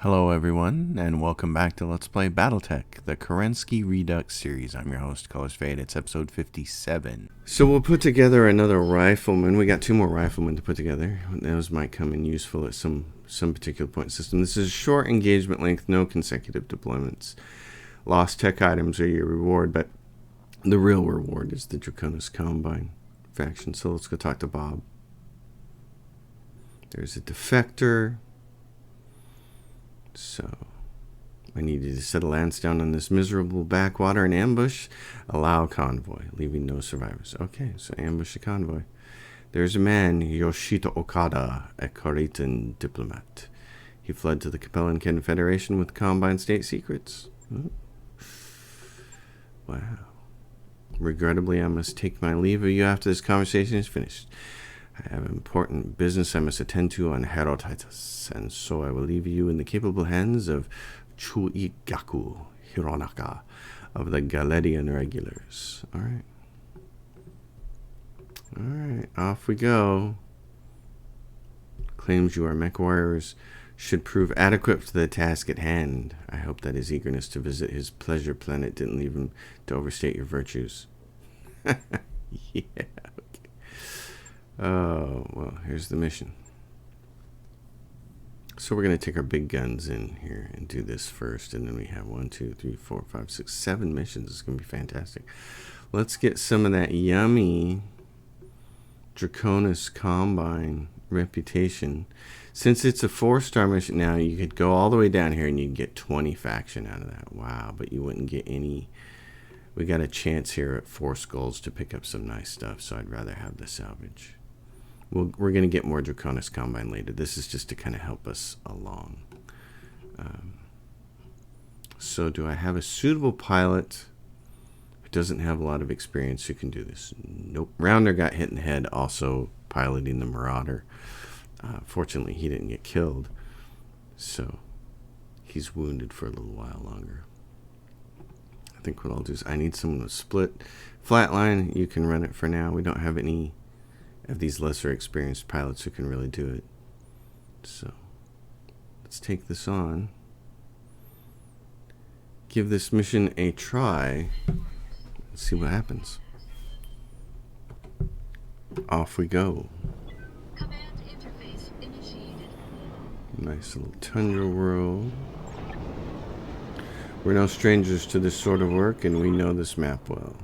Hello everyone, and welcome back to Let's Play Battletech, the Kerensky Redux series. I'm your host, Colors Fade. It's episode 57. So we'll put together another rifleman. We got two more riflemen to put together. Those might come in useful at some particular point system. This is short engagement length, no consecutive deployments. Lost tech items are your reward, but the real reward is the Draconis Combine faction. So let's go talk to Bob. There's a defector. So, I need you to set a lance down on this miserable backwater and ambush. Allow convoy, leaving no survivors. Okay, so ambush the convoy. There's a man, Yoshito Okada, a Korean diplomat. He fled to the Capellan Confederation with combined state secrets. Oh. Wow. Regrettably, I must take my leave of you after this conversation is finished. I have important business I must attend to on Herotitus, and so I will leave you in the capable hands of Chuigaku Hironaka of the Galedian regulars. Alright. Alright, off we go. Claims you are mech warriors should prove adequate to the task at hand. I hope that his eagerness to visit his pleasure planet didn't leave him to overstate your virtues. Yeah. Oh, well, here's the mission. So we're going to take our big guns in here and do this first. And then we have 1, 2, 3, 4, 5, 6, 7 missions. It's going to be fantastic. Let's get some of that yummy Draconis Combine reputation. Since it's a 4-star mission now, you could go all the way down here and you'd get 20 faction out of that. Wow, but you wouldn't get any. We got a chance here at 4 skulls to pick up some nice stuff, so I'd rather have the salvage. We're going to get more Draconis Combine later. This is just to kind of help us along. So do I have a suitable pilot who doesn't have a lot of experience who can do this? Nope. Rounder got hit in the head also piloting the Marauder. Fortunately, he didn't get killed. So he's wounded for a little while longer. I think what I'll do is I need someone to split. Flatline, you can run it for now. We don't have any of these lesser experienced pilots who can really do it. So let's take this on. Give this mission a try. Let's see what happens. Off we go. Command interface initiated. Nice little tundra world. We're no strangers to this sort of work, and we know this map well.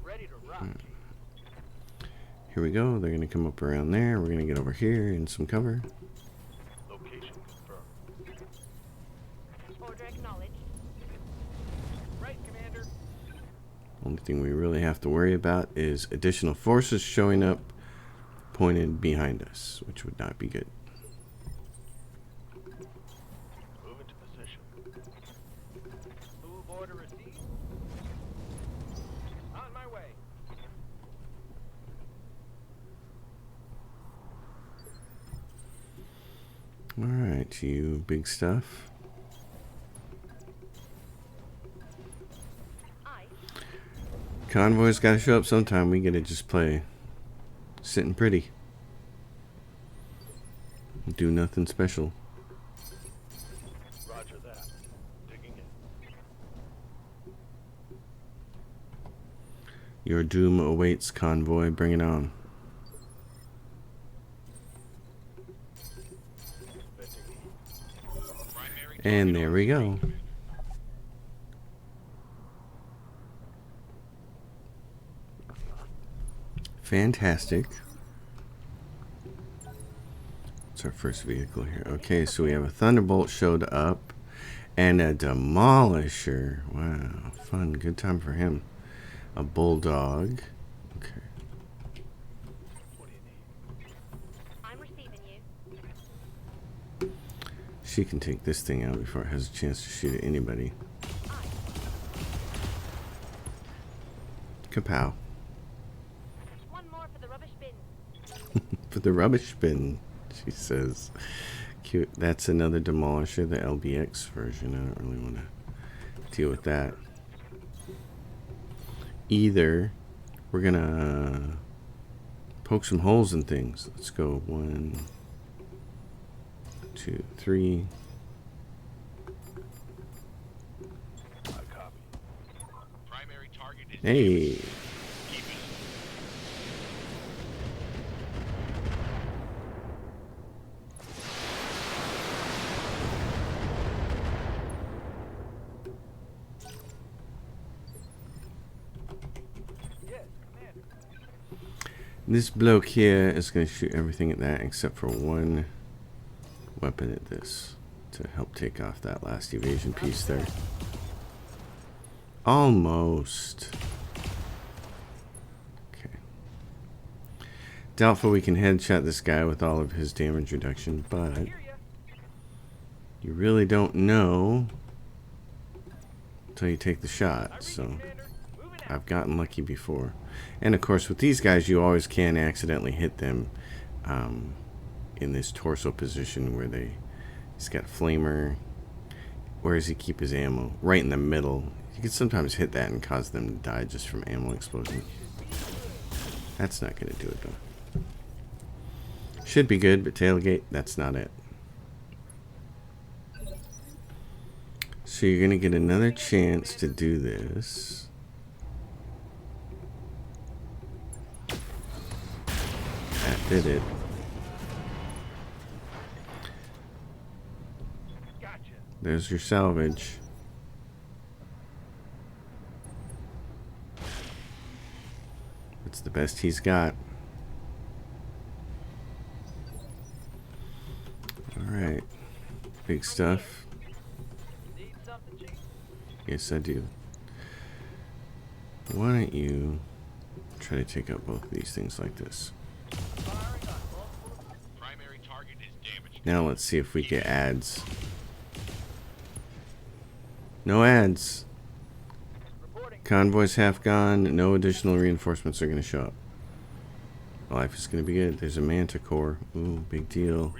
Ready to rock. Here we go. They're going to come up around there. We're going to get over here in some cover. Location confirmed. Order acknowledged. Right, Commander. Only thing we really have to worry about is additional forces showing up pointed behind us, which would not be good. Move into position. Move order received. On my way. Alright, you big stuff. Convoys gotta show up sometime. We gotta just play sitting pretty. Do nothing special. Roger that. Digging in. Your doom awaits, convoy. Bring it on. And there we go. Fantastic. It's our first vehicle here. Okay, so we have a Thunderbolt showed up and a Demolisher. Wow, fun. Good time for him. A Bulldog. Okay. What do you need? I'm receiving you. She can take this thing out before it has a chance to shoot at anybody. Kapow. One more for the rubbish bin. For the rubbish bin, she says. Cute. That's another Demolisher, the LBX version. I don't really want to deal with that. Either we're gonna poke some holes in things. Let's go 1, 2, 3. Primary target is Hey. This bloke here is going to shoot everything at that except for one weapon at this to help take off that last evasion piece there. Almost. Okay. Doubtful we can headshot this guy with all of his damage reduction, but you really don't know until you take the shot, so I've gotten lucky before. And of course with these guys you always can accidentally hit them in this torso position where he's got a flamer. Where does he keep his ammo? Right in the middle. You can sometimes hit that and cause them to die just from ammo explosion. That's not going to do it though. Should be good, but tailgate, that's not it. So you're going to get another chance to do this. That did it. There's your salvage. It's the best he's got. Alright. Big stuff. Yes, I do. Why don't you try to take out both of these things like this? Now let's see if we get ads. No ads. Convoy's half gone. No additional reinforcements are going to show up. Life is going to be good. There's a manticore. Ooh, big deal.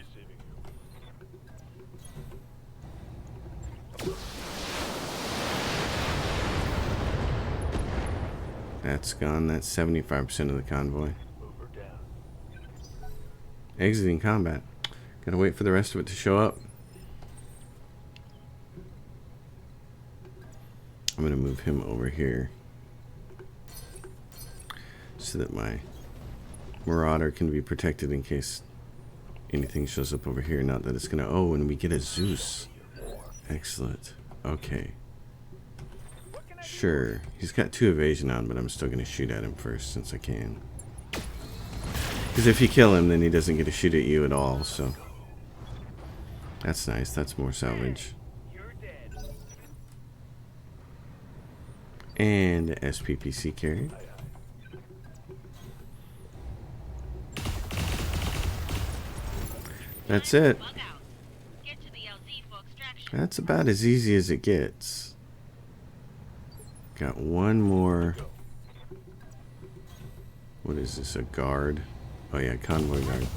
That's gone. That's 75% of the convoy. Exiting combat. Gotta wait for the rest of it to show up. I'm gonna move him over here so that my Marauder can be protected in case anything shows up over here. Not that it's gonna... Oh, and we get a Zeus. Excellent. Okay. Sure. He's got 2 evasion on, but I'm still gonna shoot at him first since I can. Because if you kill him, then he doesn't get to shoot at you at all, so... That's nice. That's more salvage. And SPPC carry. That's it. That's about as easy as it gets. Got one more. What is this? A guard? Oh yeah, convoy guard.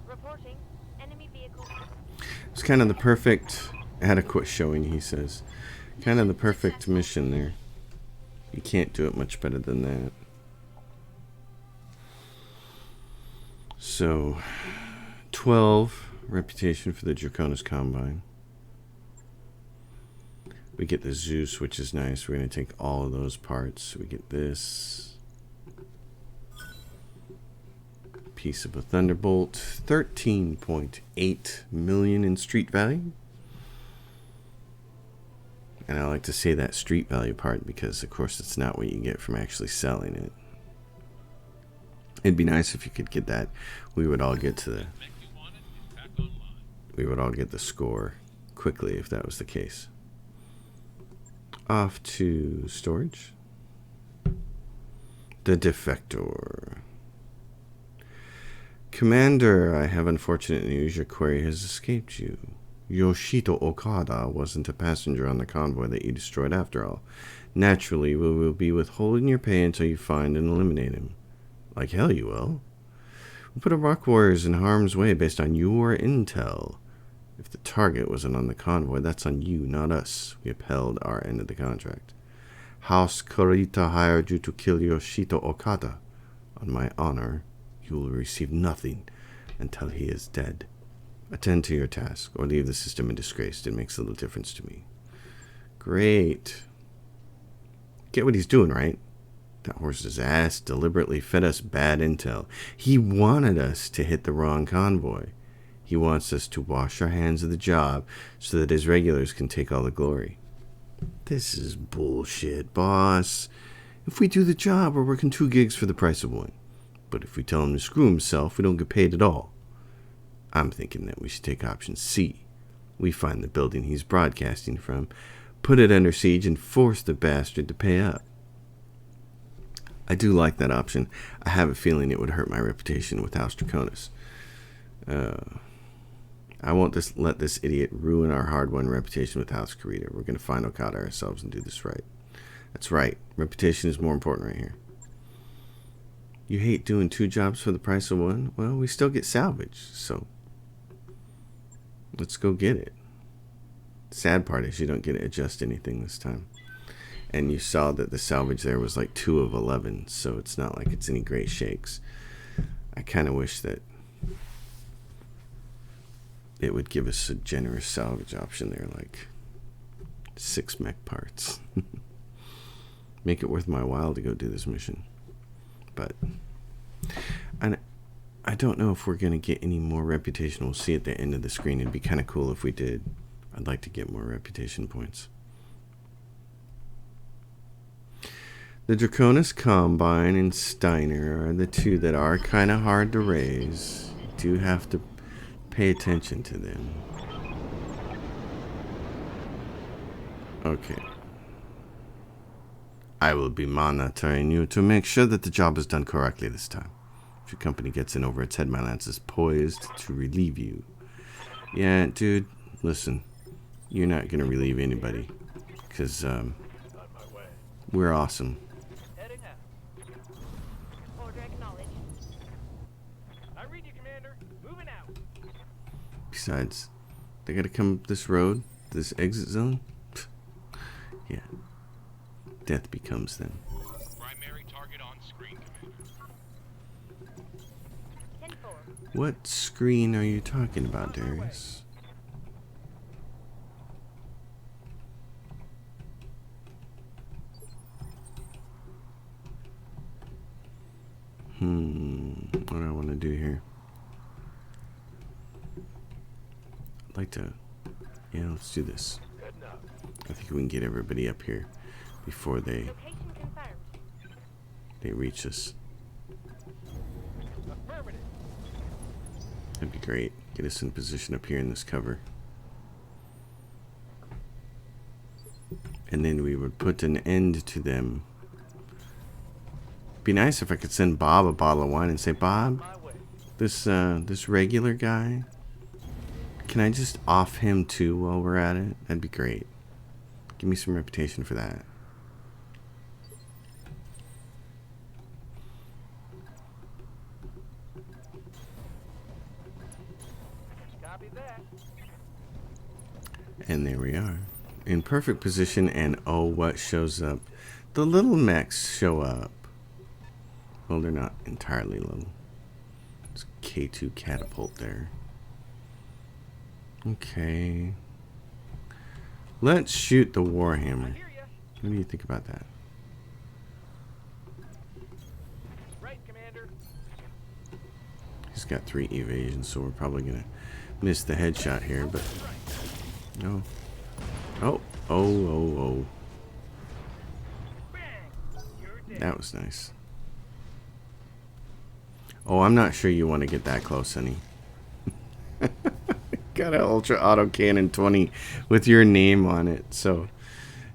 Reporting. Enemy vehicle. It's kind of the perfect adequate showing, he says. Kind of the perfect mission there. You can't do it much better than that. So, 12 reputation for the Draconis Combine. We get the Zeus, which is nice. We're going to take all of those parts. We get this. Piece of a Thunderbolt. 13.8 million in street value. And I like to say that street value part because, of course, it's not what you get from actually selling it. It'd be nice if you could get that. We would all get to the... We would all get the score quickly if that was the case. Off to storage. The Defector. Commander, I have unfortunate news. Your query has escaped you. Yoshito Okada wasn't a passenger on the convoy that you destroyed after all. Naturally, we will be withholding your pay until you find and eliminate him. Like hell you will. We'll put our rock warriors in harm's way based on your intel. If the target wasn't on the convoy, that's on you, not us. We upheld our end of the contract. House Kurita hired you to kill Yoshito Okada. On my honor, You will receive nothing until he is dead. Attend to your task, or leave the system in disgrace. It makes little difference to me. Great. Get what he's doing, right? That horse's ass deliberately fed us bad intel. He wanted us to hit the wrong convoy. He wants us to wash our hands of the job so that his regulars can take all the glory. This is bullshit, boss. If we do the job, we're working 2 gigs for the price of 1. But if we tell him to screw himself, we don't get paid at all. I'm thinking that we should take option C. We find the building he's broadcasting from, put it under siege, and force the bastard to pay up. I do like that option. I have a feeling it would hurt my reputation with House Draconis. I won't just let this idiot ruin our hard-won reputation with House Karita. We're going to find Okada ourselves and do this right. That's right. Reputation is more important right here. You hate doing 2 jobs for the price of 1? Well, we still get salvage, so let's go get it. Sad part is you don't get to adjust anything this time. And you saw that the salvage there was like 2 of 11, so it's not like it's any great shakes. I kind of wish that it would give us a generous salvage option there, like 6 mech parts. Make it worth my while to go do this mission. But I don't know if we're going to get any more reputation. We'll see at the end of the screen. It'd be kind of cool if we did. I'd like to get more reputation points. The Draconis Combine and Steiner are the 2 that are kind of hard to raise. You do have to pay attention to them. Okay. I will be monitoring you to make sure that the job is done correctly this time. If your company gets in over its head, my lance is poised to relieve you. Yeah, dude, listen. You're not going to relieve anybody. Because, we're awesome. Order acknowledged. I read you, Commander. Moving out. Besides, they got to come up this road, this exit zone. Yeah. Death becomes them. Primary target on screen, Commander. 10-4. What screen are you talking about, Darius? What do I want to do here? I'd like to... Yeah, let's do this. I think we can get everybody up here before they Location confirmed. reach us. Affirmative. That'd be great. Get us in position up here in this cover. And then we would put an end to them. Be nice if I could send Bob a bottle of wine and say, Bob, My way. this regular guy, can I just off him too while we're at it? That'd be great. Give me some reputation for that. Copy that. And there we are. In perfect position, and oh, what shows up? The little mechs show up. Well, they're not entirely little. It's K2 catapult there. Okay. Let's shoot the Warhammer. Hear ya. What do you think about that? Right, Commander. He's got 3 evasions, so we're probably gonna miss the headshot here, but no. Oh, oh, oh, oh. Bang. You're dead. That was nice. Oh, I'm not sure you want to get that close, honey. Got an Ultra Auto Cannon 20 with your name on it, so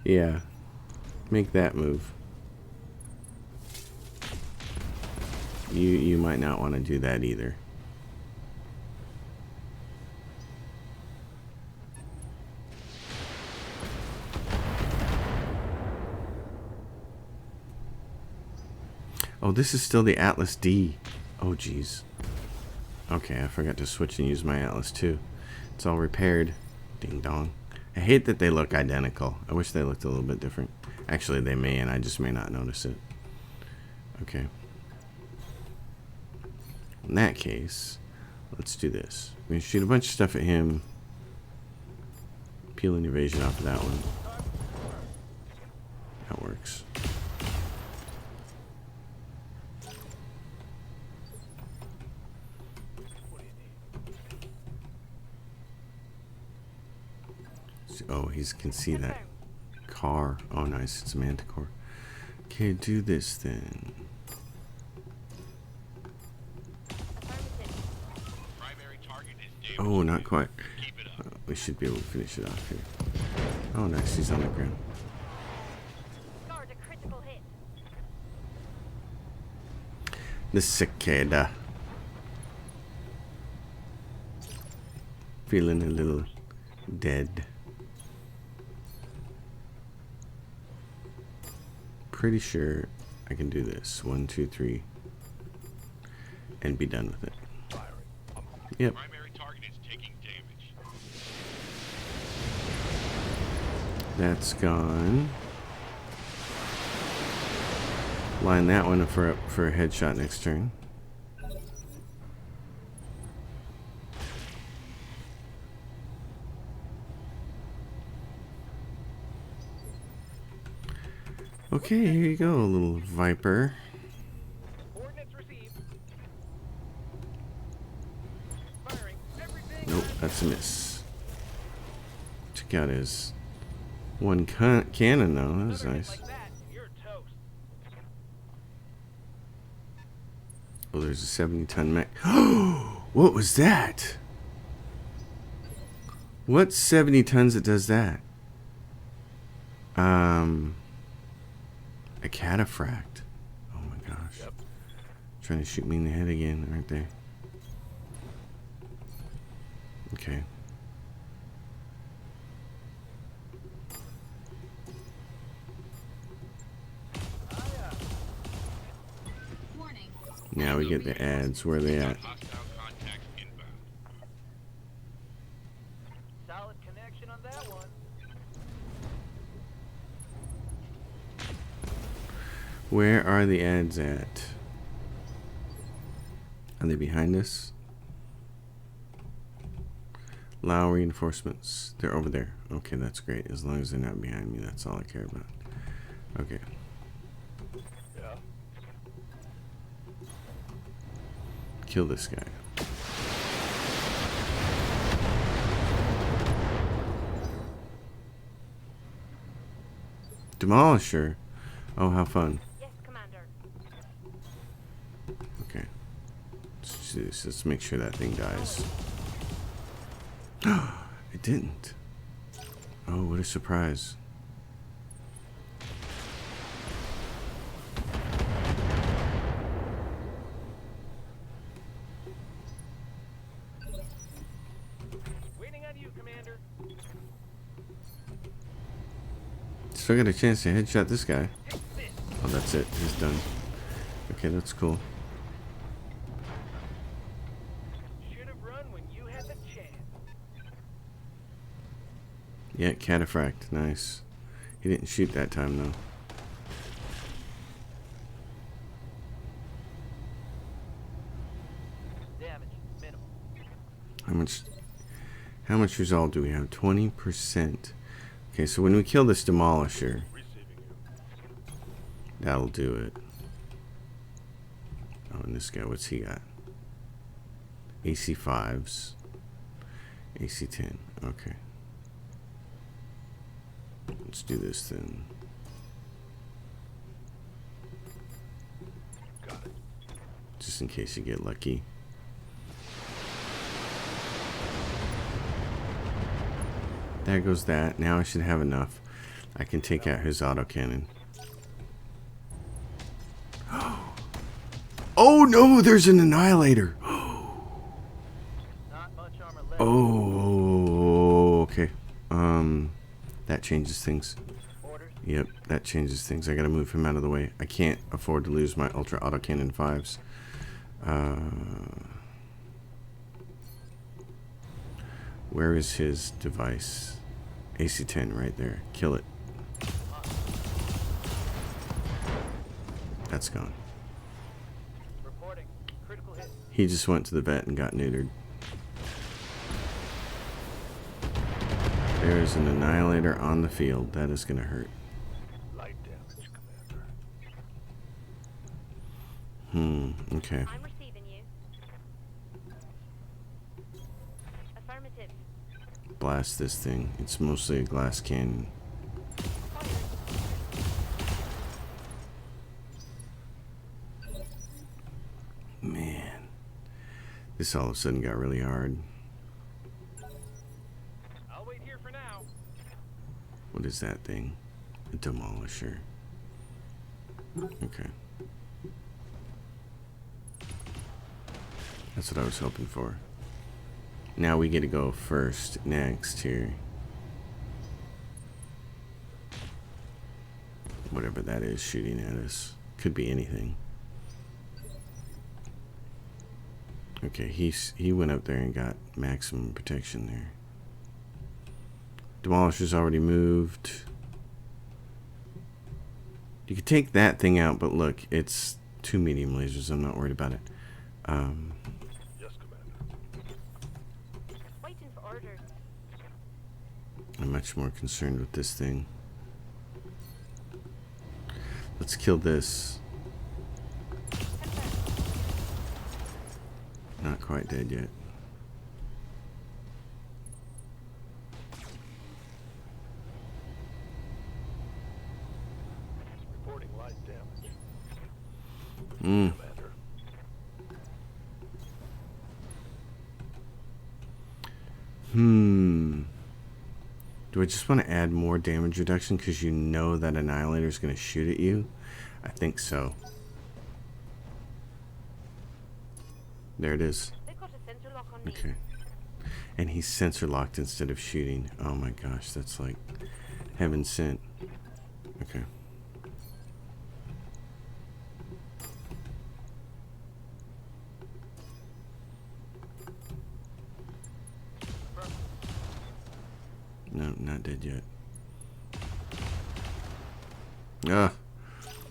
yeah, make that move. You might not want to do that either. Oh, this is still the Atlas D. Oh, geez. Okay, I forgot to switch and use my Atlas too. It's all repaired. Ding dong. I hate that they look identical. I wish they looked a little bit different. Actually, they may, and I just may not notice it. Okay. In that case, let's do this. We're going to shoot a bunch of stuff at him. Peel and evasion off of that one. That works. Oh, he can see that car. Oh, nice. It's a manticore. Okay, do this then. Oh, not quite. We should be able to finish it off here. Oh, nice. He's on the ground. Scar's a critical hit. The cicada. Feeling a little dead. Pretty sure I can do this. 1, 2, 3. And be done with it. Yep. Primary target is taking damage. That's gone. Line that one up for a headshot next turn. Okay, here you go, little viper. Coordinates received. Firing. Everything. Nope, that's a miss. Took out his one cannon though. That was Another hit nice. like that, and you're toast. Oh, there's a 70-ton mech. What was that? What's 70 tons that does that? A cataphract. Oh my gosh. Yep. Trying to shoot me in the head again, aren't they? Okay. Now we get the ads. Where are they at? Hostile contacts inbound. Solid connection on that one. Where are the ads at? Are they behind us? Allow reinforcements. They're over there. Okay, that's great. As long as they're not behind me, that's all I care about. Okay. Yeah. Kill this guy. Demolisher. Oh, how fun. Yes, Commander. Okay. Let's do this. Let's make sure that thing dies. It didn't. Oh, what a surprise. Waiting on you, Commander. Still got a chance to headshot this guy. Take this. Oh, that's it. He's done. Okay, that's cool. Should have run when you had the chance. Yeah, cataphract. Nice. He didn't shoot that time, though. Damage minimal. How much resolve do we have? 20%. Okay, so when we kill this demolisher, Receiving you. that'll do it. Oh, and this guy, what's he got? AC 5s. AC 10. Okay. Let's do this then. Got it. Just in case you get lucky. There goes that. Now I should have enough. I can take out his autocannon. Oh no, there's an annihilator. Not much armor left. Oh, okay. That changes things. Orders. Yep, that changes things. I gotta move him out of the way. I can't afford to lose my ultra autocannon 5s. Where is his device? AC-10 right there. Kill it. That's gone. Reporting. Critical hit. He just went to the vet and got neutered. There's an annihilator on the field. That is going to hurt. Light damage, Commander. Okay. I'm receiving you. Affirmative. Blast this thing. It's mostly a glass cannon. Man. This all of a sudden got really hard. I'll wait here for now. What is that thing? A demolisher. Okay. That's what I was hoping for. Now we get to go first, next here. Whatever that is shooting at us. Could be anything. Okay, he went up there and got maximum protection there. Demolisher's already moved. You could take that thing out, but look, it's 2 medium lasers. I'm not worried about it. Yes, Commander. Waiting for orders. I'm much more concerned with this thing. Let's kill this. Not quite dead yet. Reporting light damage. Mm. Commander. Do I just want to add more damage reduction because you know that Annihilator is going to shoot at you? I think so. There it is. They've got a sensor lock on me. Okay. And he's sensor locked instead of shooting. Oh my gosh, that's like heaven sent. Okay. No, not dead yet. Ah,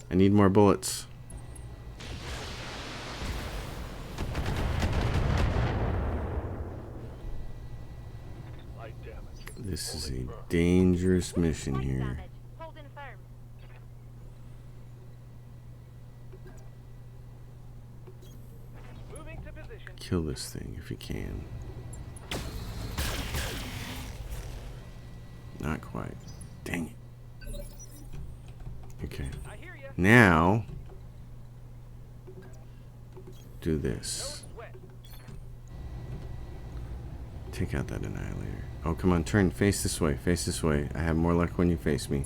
I need more bullets. Light damage. This is a dangerous mission Point here. damage. Holding firm. Moving to position. Kill this thing if you can. Not quite. Dang it. Okay. I hear you. Now, do No this. sweat. Take out that Annihilator. Oh, come on, turn. Face this way. Face this way. I have more luck when you face me.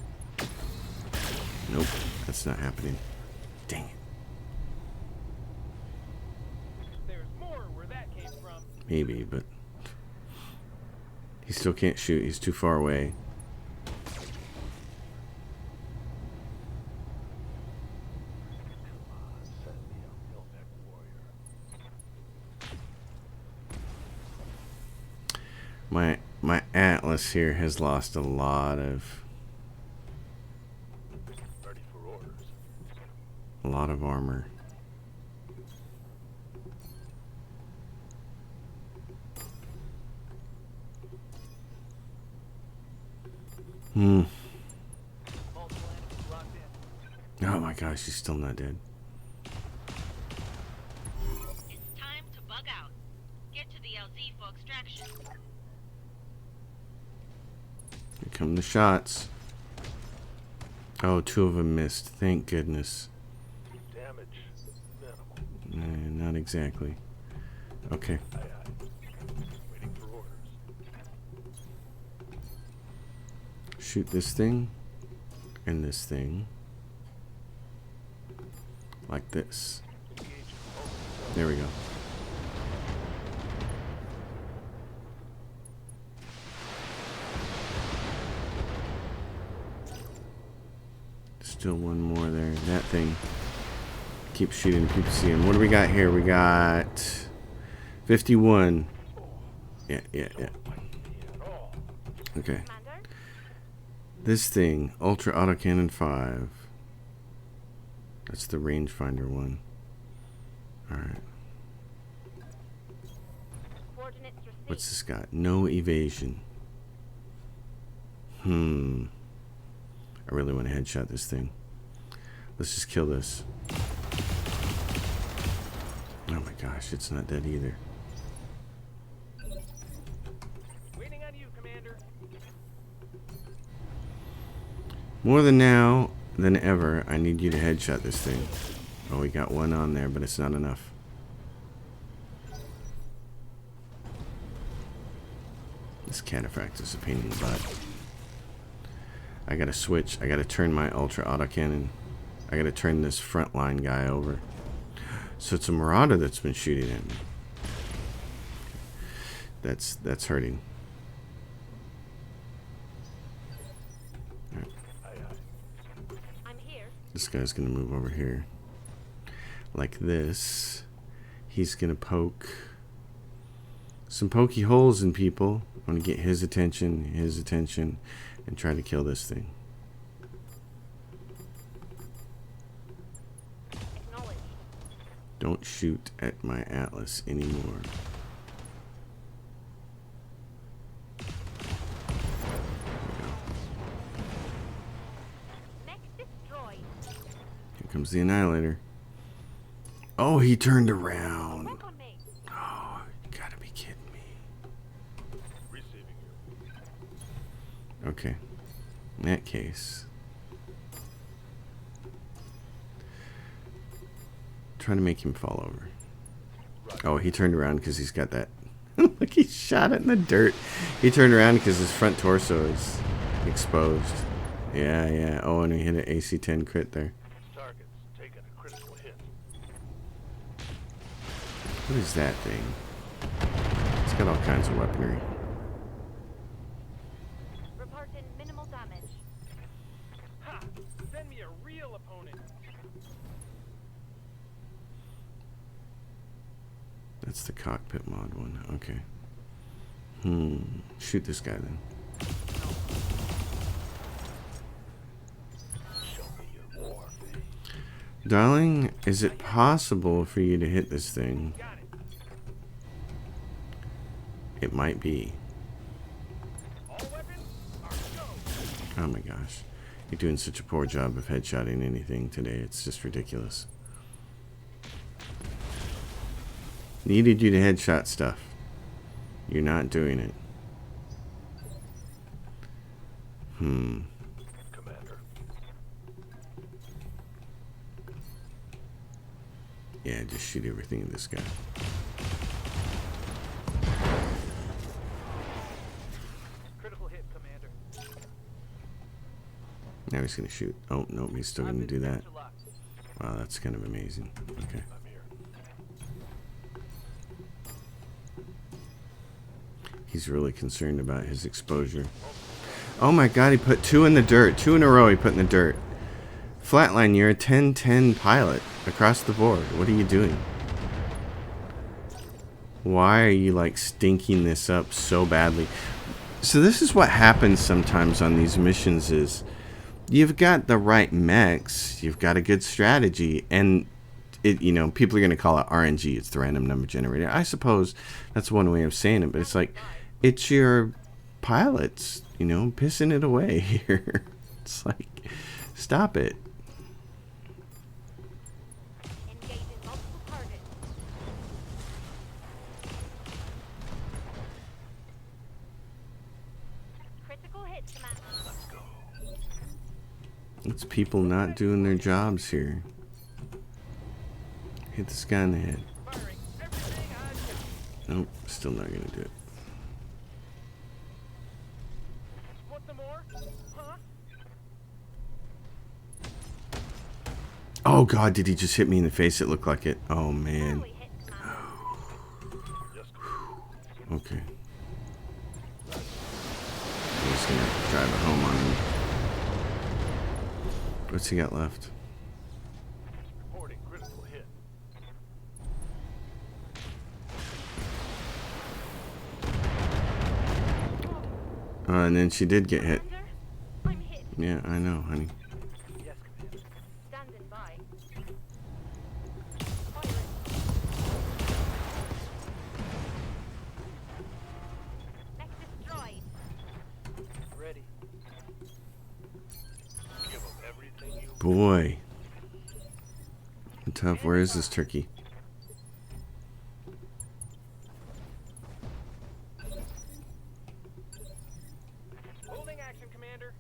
Nope, that's not happening. Dang it. There's more where that came from. Maybe, but he still can't shoot. He's too far away. Come on, send me a real mech warrior. My Atlas here has lost a lot of Ready for orders. armor. Multiple enemies locked in. Oh my gosh, he's still not dead. It's time to bug out. Get to the LZ for extraction. Here come the shots. Oh, 2 of them missed. Thank goodness. Damage minimal. Not exactly. Okay. Aye, aye. Waiting for orders. Shoot this thing and this thing. Like this. Engaging. There we go. Still one more there. That thing. Keep shooting, keep seeing. What do we got here? We got 51. Yeah. At all. Okay. Commander. This thing, Ultra Autocannon 5. That's the rangefinder one. Alright. Coordinates received. What's this got? No evasion. I really want to headshot this thing. Let's just kill this. Oh my gosh, it's not dead either. Waiting on you, Commander. More than now than ever, I need you to headshot this thing. Oh, we got one on there, but it's not enough. This cataphract is a pain in the butt. I gotta switch. I gotta turn my ultra autocannon. I gotta turn this frontline guy over. So it's a marauder that's been shooting at me. That's hurting. Right. I'm here. This guy's gonna move over here. Like this. He's gonna poke some pokey holes in people. I want to get his attention, and try to kill this thing. Acknowledged. Don't shoot at my Atlas anymore. Mech destroyed. Here comes the Annihilator. Oh, he turned around. Work on me. Oh, you gotta be kidding me. Receiving you. Okay. In that case, trying to make him fall over. Oh, he turned around because he's got that. Look, he shot it in the dirt. He turned around because his front torso is exposed. Yeah, yeah. Oh, and he hit an AC-10 crit there. Target's taking a critical hit. What is that thing? It's got all kinds of weaponry. Reporting minimal damage. Ha! Send me a real opponent. That's the cockpit mod one. Okay. Shoot this guy then. Show me your war face. Darling, is it possible for you to hit this thing? Got it. It might be. All weapons are go. Oh my gosh. You're doing such a poor job of headshotting anything today. It's just ridiculous. Needed you to headshot stuff. You're not doing it. Commander. Yeah, just shoot everything at this guy. Critical hit, Commander. Now he's going to shoot. Oh, no, he's still going to do that. Wow, that's kind of amazing. Okay. I'm here. He's really concerned about his exposure. Oh my god, he put 2 in the dirt. 2 in a row he put in the dirt. Flatline, you're a 10-10 pilot across the board. What are you doing? Why are you like stinking this up so badly? So this is what happens sometimes on these missions is you've got the right mechs, you've got a good strategy, and it, you know, people are going to call it RNG. It's the random number generator. I suppose that's one way of saying it, but it's like it's your pilots, you know, pissing it away here. It's like, stop it. Engaging multiple targets. Critical hit, Commander. Let's go. It's people not doing their jobs here. Hit this guy in the head. Firing everything I do. Nope, still not going to do it. Want some more? Huh? Oh god, did he just hit me in the face? It looked like it. Oh man. Barely hit, Commander. Just Okay. I'm just gonna drive it home on him. What's he got left? reporting critical hit. And then she did get hit. Commander, I'm hit. Yeah, I know, honey. Yes, Commander. Standing by. Firing. Boy. Tough. Where is this turkey? Holding action, Commander.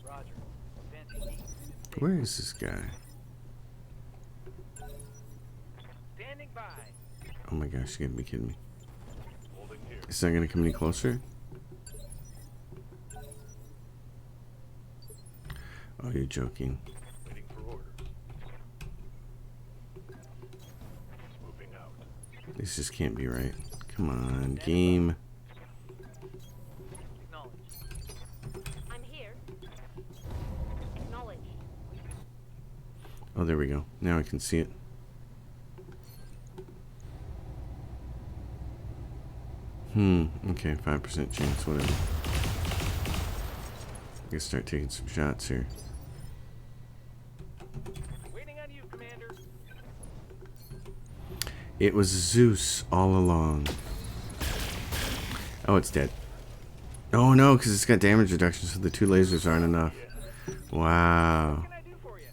Roger. Advancing east. Where is this guy? Standing by. Oh my gosh, you gotta be kidding me. Holding here. It's not gonna come any closer? Oh, you're joking. Waiting for orders. Moving out. This just can't be right. Come on, game. Acknowledged. I'm here. Acknowledged. Oh, there we go. Now I can see it. Okay, 5% chance, whatever. I guess start taking some shots here. Waiting on you, Commander. It was Zeus all along. Oh, it's dead. Oh no, because it's got damage reduction, so the 2 lasers aren't enough. Wow. What can I do for you?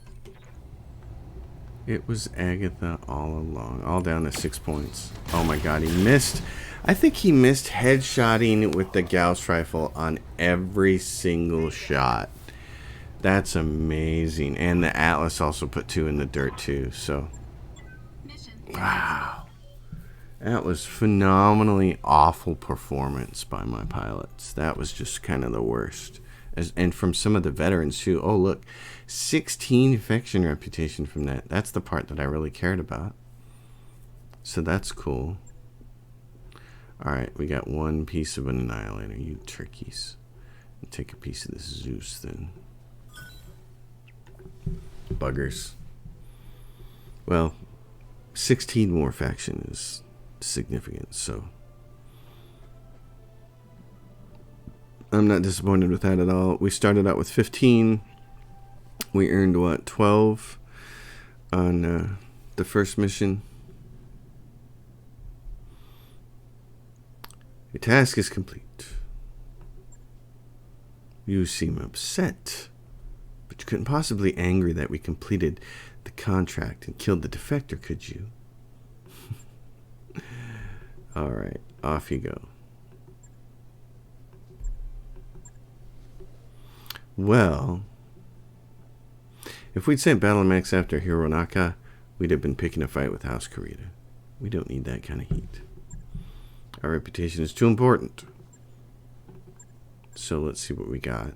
It was Agatha all along. All down to 6 points. Oh my god, he missed. I think he missed headshotting with the Gauss rifle on every single shot. That's amazing. And the Atlas also put 2 in the dirt too, so. Wow. That was phenomenally awful performance by my pilots. That was just kind of the worst. And from some of the veterans too. Oh look, 16 faction reputation from that. That's the part that I really cared about. So that's cool. Alright, we got 1 piece of an annihilator. You turkeys. I'll take a piece of this Zeus then. Buggers. Well, 16 more faction is significant, so I'm not disappointed with that at all. We started out with 15. We earned what, 12 on the first mission. Your task is complete. You seem upset, but you couldn't possibly be angry that we completed the contract and killed the defector, could you? Alright, off you go. Well, if we'd sent Battletech after Hironaka, we'd have been picking a fight with House Kurita. We don't need that kind of heat. Our reputation is too important. So let's see what we got.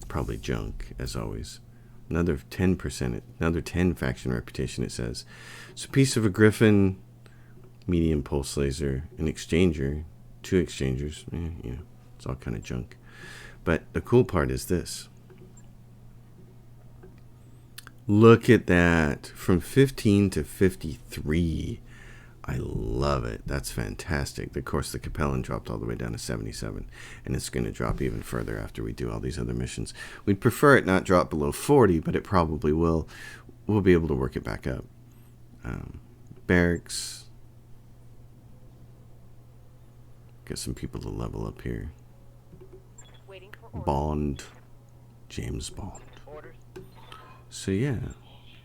Probably junk, as always. Another 10%, another 10 faction reputation, it says. It's a piece of a Griffin, medium pulse laser, an exchanger, 2 exchangers. You know, it's all kind of junk. But the cool part is this. Look at that. From 15 to 53. I love it. That's fantastic. Of course, the Capellan dropped all the way down to 77, and it's going to drop even further after we do all these other missions. We'd prefer it not drop below 40, but it probably will. We'll be able to work it back up. Barracks. Got some people to level up here. Waiting for orders. Bond. James Bond. Orders. So yeah,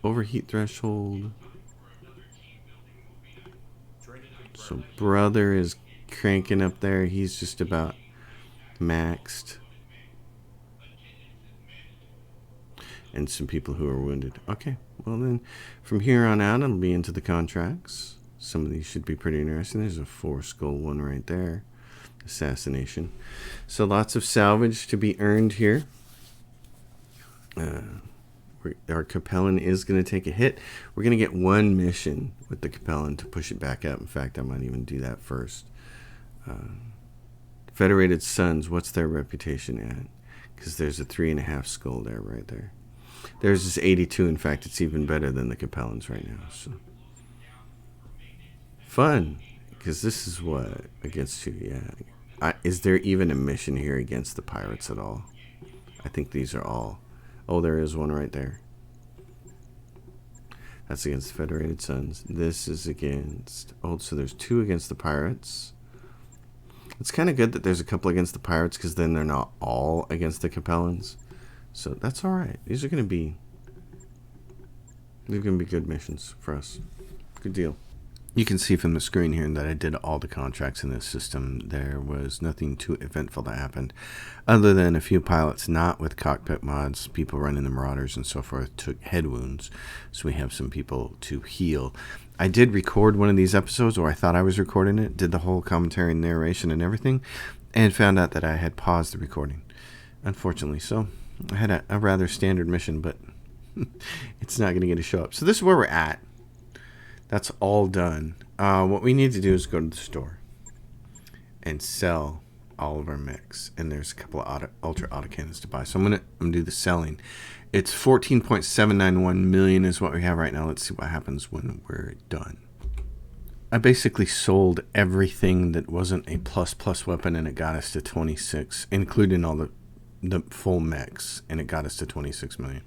overheat threshold. So brother is cranking up there. He's just about maxed. And some people who are wounded. Okay, well then, from here on out, it'll be into the contracts. Some of these should be pretty interesting. There's a 4-skull one right there. Assassination. So lots of salvage to be earned here. Our Capellan is going to take a hit. We're going to get 1 mission with the Capellan to push it back up. In fact, I might even do that first. Federated Sons, what's their reputation at? Because there's a 3.5 skull there, right there. There's this 82. In fact, it's even better than the Capellans right now. So fun, because this is what against 2. Yeah. Is there even a mission here against the pirates at all? I think these are all. Oh, there is one right there. That's against the Federated Sons. This is against... Oh, so there's 2 against the pirates. It's kind of good that there's a couple against the pirates, because then they're not all against the Capellans. So that's all right. These are going to be good missions for us. Good deal. You can see from the screen here that I did all the contracts in this system. There was nothing too eventful that happened, other than a few pilots not with cockpit mods, people running the Marauders and so forth, took head wounds. So we have some people to heal. I did record one of these episodes, or I thought I was recording it, did the whole commentary and narration and everything, and found out that I had paused the recording, unfortunately. So I had a rather standard mission, but it's not going to get to show up. So this is where we're at. That's all done. What we need to do is go to the store and sell all of our mechs. And there's a couple of ultra autocannons to buy. So I'm gonna do the selling. It's 14.791 million is what we have right now. Let's see what happens when we're done. I basically sold everything that wasn't a plus weapon, and it got us to 26, including all the full mechs, and it got us to 26 million.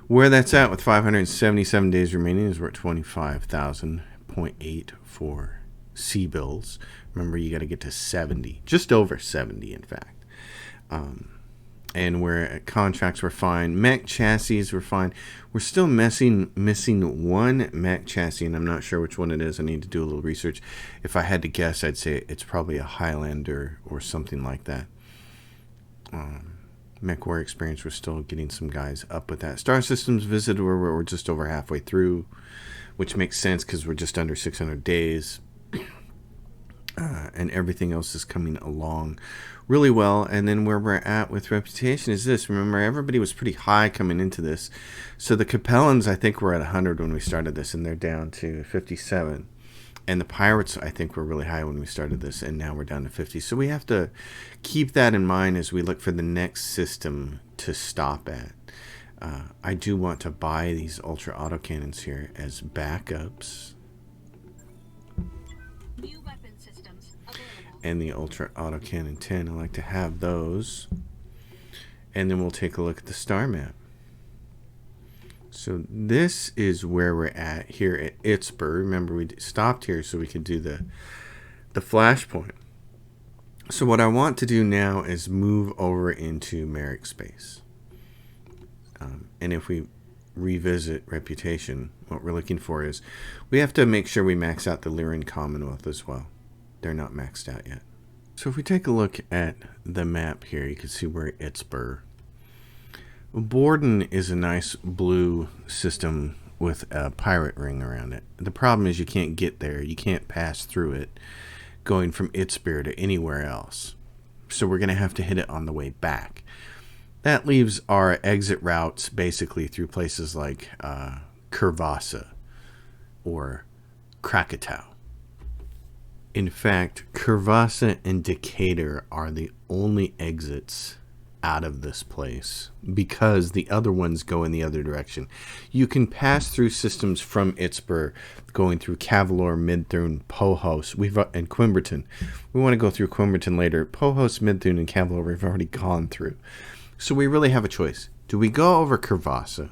Where that's at with 577 days remaining is we're at 25,000.8 for C-bills. Remember, you got to get to 70, just over 70, in fact. And we're at contracts, we're fine. Mech chassis, we're fine. We're still missing one mech chassis, and I'm not sure which one it is. I need to do a little research. If I had to guess, I'd say it's probably a Highlander or something like that. Mech War Experience, we're still getting some guys up with that. Star Systems Visitor, we're just over halfway through, which makes sense because we're just under 600 days. And everything else is coming along really well. And then where we're at with reputation is this. Remember, everybody was pretty high coming into this. So the Capellans, I think, were at 100 when we started this, and they're down to 57. And the pirates, I think, were really high when we started this, and now we're down to 50. So we have to keep that in mind as we look for the next system to stop at. I do want to buy these ultra autocannons here as backups. New weapon systems available. And the ultra autocannon 10. I like to have those. And then we'll take a look at the star map. So this is where we're at here at Itzburg. Remember, we stopped here so we could do the flashpoint. So what I want to do now is move over into Merrick space. And if we revisit reputation, what we're looking for is we have to make sure we max out the Lyran Commonwealth as well. They're not maxed out yet. So if we take a look at the map here, you can see we're at Itzburg. Borden is a nice blue system with a pirate ring around it. The problem is you can't get there. You can't pass through it going from Itzburg to anywhere else. So we're going to have to hit it on the way back. That leaves our exit routes basically through places like Kervasa or Krakatoa. In fact, Kervasa and Decatur are the only exits out of this place because the other ones go in the other direction. You can pass through systems from Itzburg going through Cavalor, Midthune, Pohos, and Quimberton. We want to go through Quimberton later. Pohos, Midthune, and Cavalor we've already gone through. So we really have a choice. Do we go over Kervasa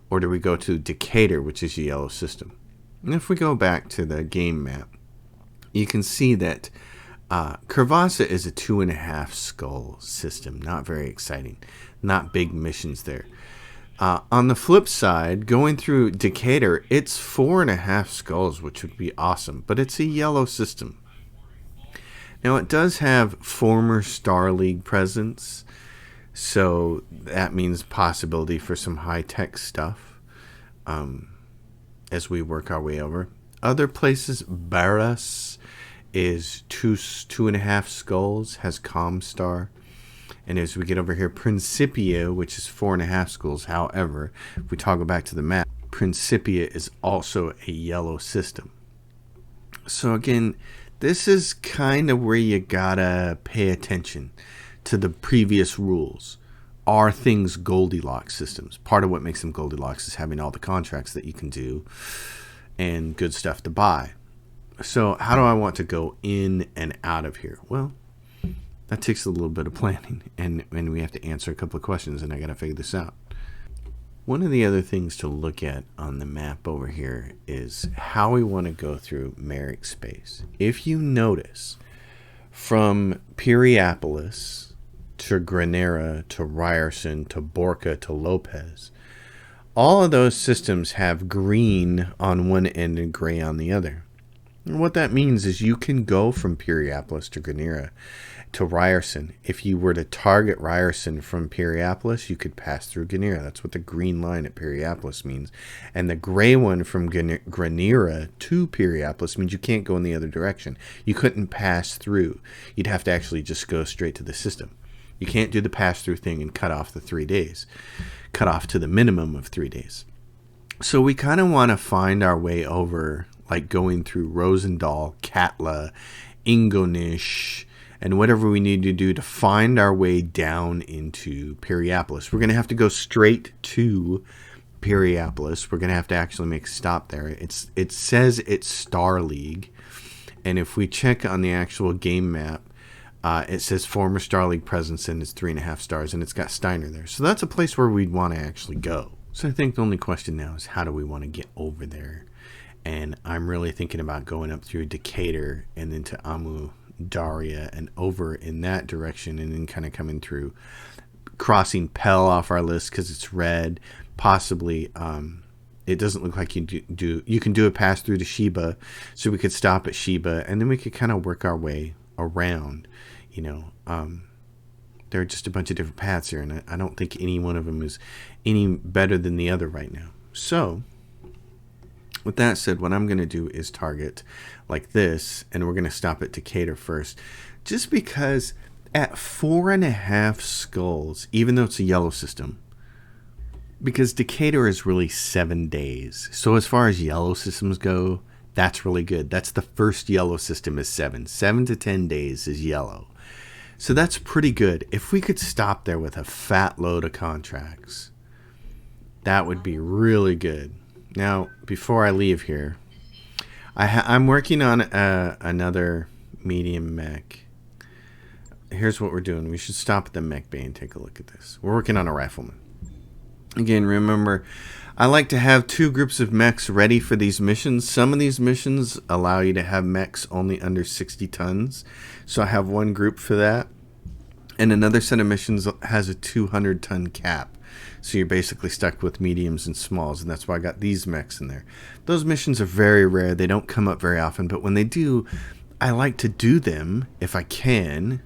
or do we go to Decatur, which is a yellow system? And if we go back to the game map, you can see that Kervasa is a 2.5 skull system. Not very exciting. Not big missions there. On the flip side, going through Decatur, it's 4.5 skulls, which would be awesome. But it's a yellow system. Now, it does have former Star League presence. So that means possibility for some high-tech stuff as we work our way over. Other places, Barras is 2.5 skulls, has Comstar. And as we get over here, Principia, which is 4.5 skulls. However, if we toggle back to the map, Principia is also a yellow system. So again, this is kind of where you gotta pay attention to the previous rules. Are things Goldilocks systems? Part of what makes them Goldilocks is having all the contracts that you can do and good stuff to buy. So how do I want to go in and out of here? Well, that takes a little bit of planning, and we have to answer a couple of questions, and I got to figure this out. One of the other things to look at on the map over here is how we want to go through Merrick space. If you notice, from Periopolis to Granera to Ryerson to Borca to Lopez, all of those systems have green on one end and gray on the other. And what that means is you can go from Periopolis to Granera to Ryerson. If you were to target Ryerson from Periopolis, you could pass through Granera. That's what the green line at Periopolis means. And the gray one from Granera to Periopolis means you can't go in the other direction. You couldn't pass through. You'd have to actually just go straight to the system. You can't do the pass-through thing and cut off the 3 days. Cut off to the minimum of 3 days. So we kind of want to find our way over, like going through Rosendahl, Katla, Ingonish, and whatever we need to do to find our way down into Periopolis. We're going to have to go straight to Periopolis. We're going to have to actually make a stop there. It says it's Star League, and if we check on the actual game map, it says former Star League presence and it's 3.5 stars, and it's got Steiner there. So that's a place where we'd want to actually go. So I think the only question now is how do we want to get over there? And I'm really thinking about going up through Decatur and then to Amu Daria and over in that direction, and then kind of coming through, crossing Pell off our list because it's red. Possibly, it doesn't look like you can do a pass through to Sheba, so we could stop at Sheba, and then we could kind of work our way around. There are just a bunch of different paths here, and I don't think any one of them is any better than the other right now. So with that said, what I'm going to do is target like this, and we're going to stop at Decatur first, just because at 4.5 skulls, even though it's a yellow system, because Decatur is really 7 days. So as far as yellow systems go, that's really good. That's the first yellow system is 7. 7 to 10 days is yellow. So that's pretty good. If we could stop there with a fat load of contracts, that would be really good. Now, before I leave here, I'm working on another medium mech. Here's what we're doing. We should stop at the mech bay and take a look at this. We're working on a rifleman. Again, remember, I like to have 2 groups of mechs ready for these missions. Some of these missions allow you to have mechs only under 60 tons. So I have one group for that. And another set of missions has a 200-ton cap. So you're basically stuck with mediums and smalls, and that's why I got these mechs in there. Those missions are very rare. They don't come up very often, but when they do, I like to do them if I can,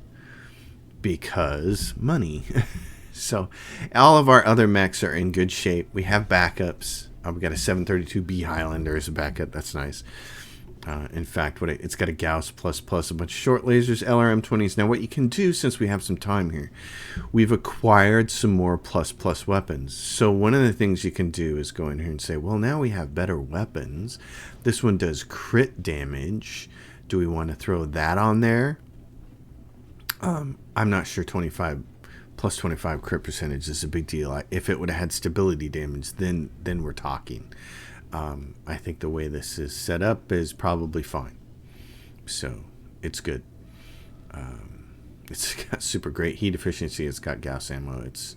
because money. So all of our other mechs are in good shape. We have backups. We got a 732B Highlander as a backup. That's nice. In fact, it's got a Gauss++, a bunch of short lasers, LRM-20s. Now, what you can do, since we have some time here, we've acquired some more ++ weapons. So one of the things you can do is go in here and say, well, now we have better weapons. This one does crit damage. Do we want to throw that on there? I'm not sure. 25 plus 25 crit percentage is a big deal. If it would have had stability damage, then we're talking. I think the way this is set up is probably fine. So it's good. It's got super great heat efficiency. It's got Gauss ammo. It's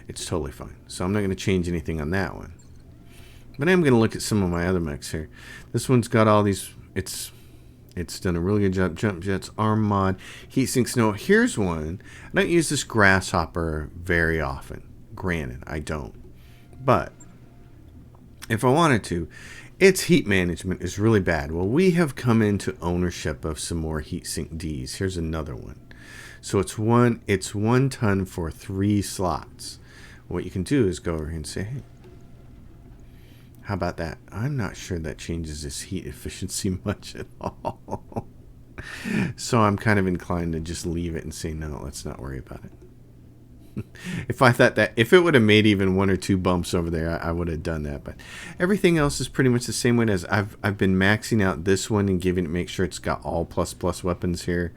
totally fine. So I'm not going to change anything on that one. But I'm going to look at some of my other mechs here. This one's got all these. It's done a really good job. Jump jets, arm mod, heat sinks. No, here's one. I don't use this grasshopper very often. Granted, I don't. But if I wanted to, its heat management is really bad. Well, we have come into ownership of some more heatsink Ds. Here's another one. So it's 1 ton for 3 slots. What you can do is go over here and say, hey, how about that? I'm not sure that changes its heat efficiency much at all. So I'm kind of inclined to just leave it and say, no, let's not worry about it. If I thought that, if it would have made even 1 or 2 bumps over there, I would have done that. But everything else is pretty much the same way as I've been maxing out this one and giving it, make sure it's got all ++ weapons here,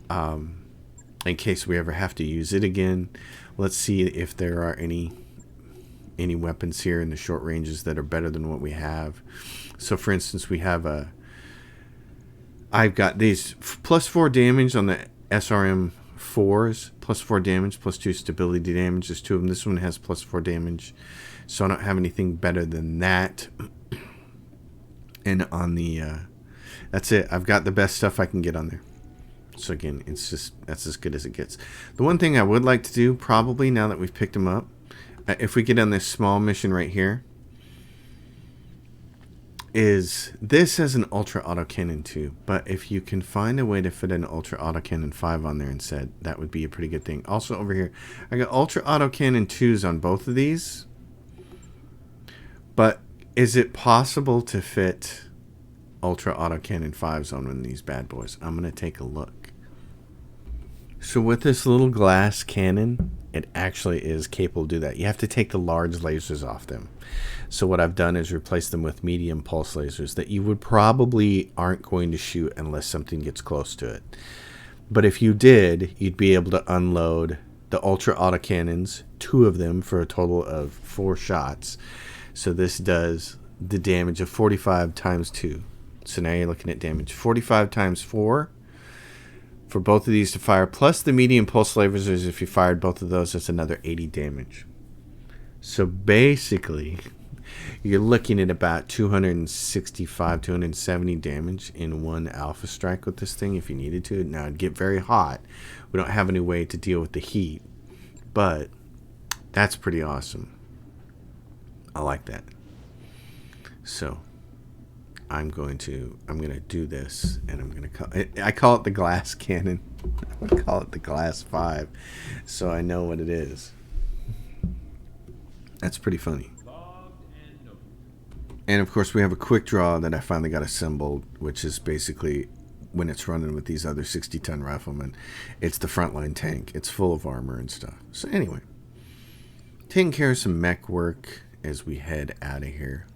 in case we ever have to use it again. Let's see if there are any weapons here in the short ranges that are better than what we have. So for instance, we have I've got these +4 damage on the SRM 4s, +4 damage, +2 stability damage. There's 2 of them. This one has +4 damage, so I don't have anything better than that. And on the that's it. I've got the best stuff I can get on there. So again, that's as good as it gets. The one thing I would like to do, probably now that we've picked them up, if we get on this small mission right here, is this has an ultra autocannon too. But if you can find a way to fit an ultra autocannon 5 on there instead, that would be a pretty good thing. Also over here, I got ultra autocannon 2s on both of these. But is it possible to fit ultra autocannon 5s on one of these bad boys? I'm going to take a look. So with this little glass cannon, it actually is capable to do that. You have to take the large lasers off them. So what I've done is replace them with medium pulse lasers that you would probably aren't going to shoot unless something gets close to it. But if you did, you'd be able to unload the ultra autocannons, 2 of them for a total of 4 shots. So this does the damage of 45 times 2. So now you're looking at damage 45 times 4 for both of these to fire, plus the medium pulse lasers. If you fired both of those, that's another 80 damage. So basically, you're looking at about 265, 270 damage in one alpha strike with this thing if you needed to. Now, it'd get very hot. We don't have any way to deal with the heat, but that's pretty awesome. I like that. So I'm going to do this, and I'm going to call it, I call it the glass cannon. I call it the glass 5, so I know what it is. That's pretty funny. And of course, we have a quick draw that I finally got assembled, which is basically when it's running with these other 60-ton riflemen, it's the frontline tank. It's full of armor and stuff. So anyway, taking care of some mech work as we head out of here.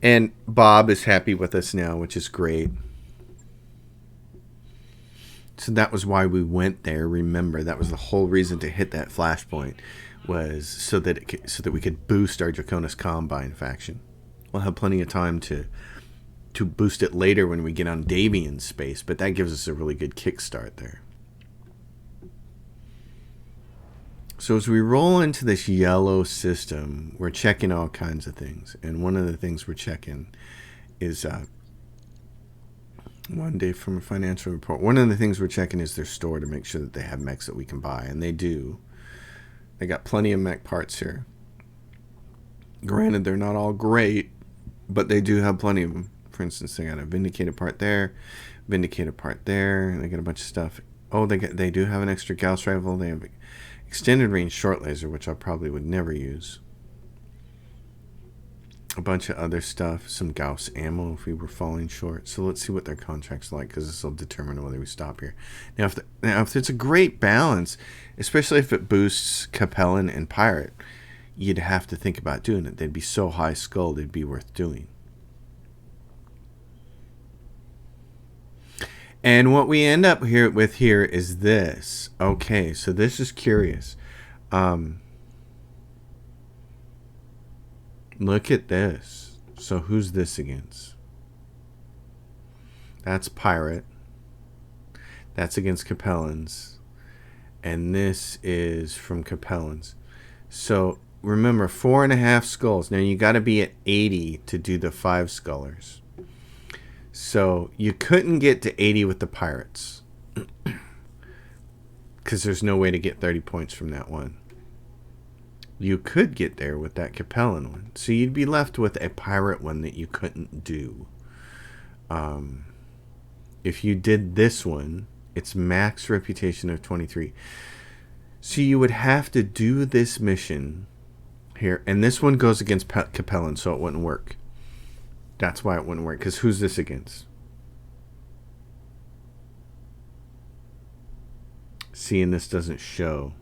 And Bob is happy with us now, which is great. So that was why we went there. Remember, that was the whole reason to hit that flashpoint, was so that we could boost our Draconis Combine faction. We'll have plenty of time to boost it later when we get on Davian space, but that gives us a really good kickstart there. So as we roll into this yellow system, we're checking all kinds of things. And one of the things we're checking is one day from a financial report. One of the things we're checking is their store to make sure that they have mechs that we can buy. And they do. They got plenty of mech parts here. Granted, they're not all great, but they do have plenty of them. For instance, they got a Vindicator part there, Vindicator part there, and they got a bunch of stuff. Oh, they do have an extra Gauss rifle. They have extended range short laser, which I probably would never use. A bunch of other stuff, some Gauss ammo if we were falling short. So let's see what their contract's like, because this will determine whether we stop here. Now, if it's a great balance, especially if it boosts Capellan and Pirate, you'd have to think about doing it. They'd be so high skull, they'd be worth doing. And what we end up with here is this. Okay, so this is curious. Look at this. So who's this against? That's Pirate. That's against Capellans. And this is from Capellans. So remember, 4.5 skulls. Now you got to be at 80 to do the 5 scullers. So you couldn't get to 80 with the Pirates, because there's no way to get 30 points from that one. You could get there with that Capellan one. So you'd be left with a Pirate one that you couldn't do. If you did this one, it's max reputation of 23. So you would have to do this mission here. And this one goes against Capellan, so it wouldn't work. That's why it wouldn't work. Because who's this against? See, and this doesn't show.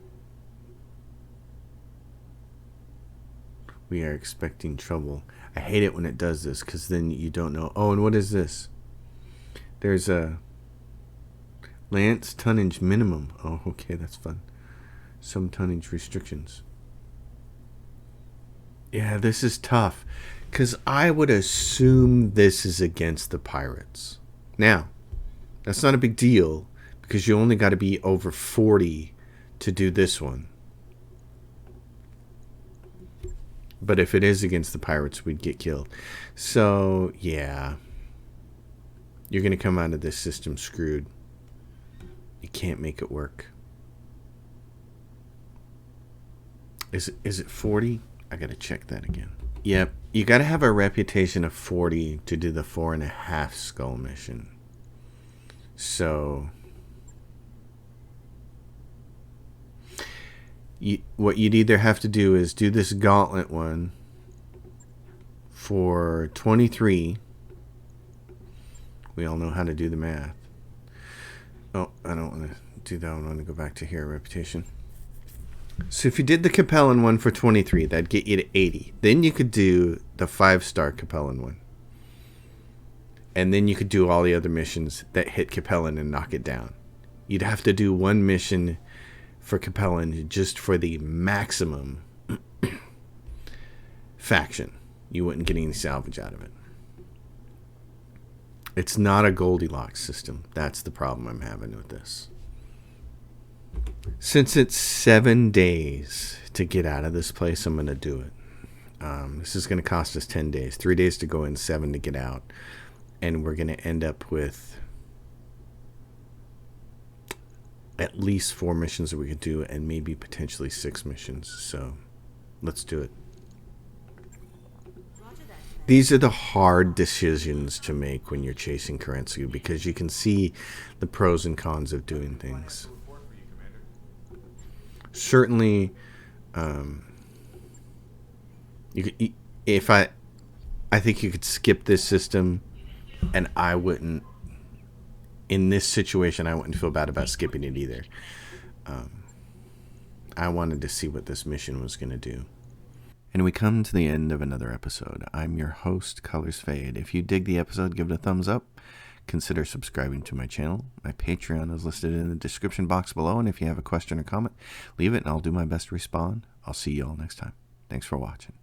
We are expecting trouble. I hate it when it does this, because then you don't know. Oh, and what is this? There's a Lance tonnage minimum. Oh, okay, that's fun. Some tonnage restrictions. Yeah, this is tough. Because I would assume this is against the Pirates. Now, that's not a big deal, because you only got to be over 40 to do this one. But if it is against the Pirates, we'd get killed. So, yeah. You're going to come out of this system screwed. You can't make it work. Is it 40? I gotta check that again. Yep, you gotta have a reputation of 40 to do the 4.5 skull mission. So what you'd either have to do is do this gauntlet one for 23. We all know how to do the math. Oh, I don't want to do that one. I want to go back to here, reputation. So if you did the Capellan one for 23, that'd get you to 80. Then you could do the 5-star Capellan one. And then you could do all the other missions that hit Capellan and knock it down. You'd have to do one mission for Capellan just for the maximum faction. You wouldn't get any salvage out of it. It's not a Goldilocks system. That's the problem I'm having with this. Since it's 7 days to get out of this place, I'm going to do it. This is going to cost us 10 days. 3 days to go in, 7 to get out. And we're going to end up with at least 4 missions that we could do, and maybe potentially 6 missions. So let's do it. These are the hard decisions to make when you're chasing Kerensky, because you can see the pros and cons of doing things. Certainly, you could, if I think you could skip this system, and I wouldn't. In this situation, I wouldn't feel bad about skipping it either. I wanted to see what this mission was going to do. And we come to the end of another episode. I'm your host, Colors Fade. If you dig the episode, give it a thumbs up. Consider subscribing to my channel. My Patreon is listed in the description box below, and if you have a question or comment, leave it and I'll do my best to respond. I'll see you all next time. Thanks for watching.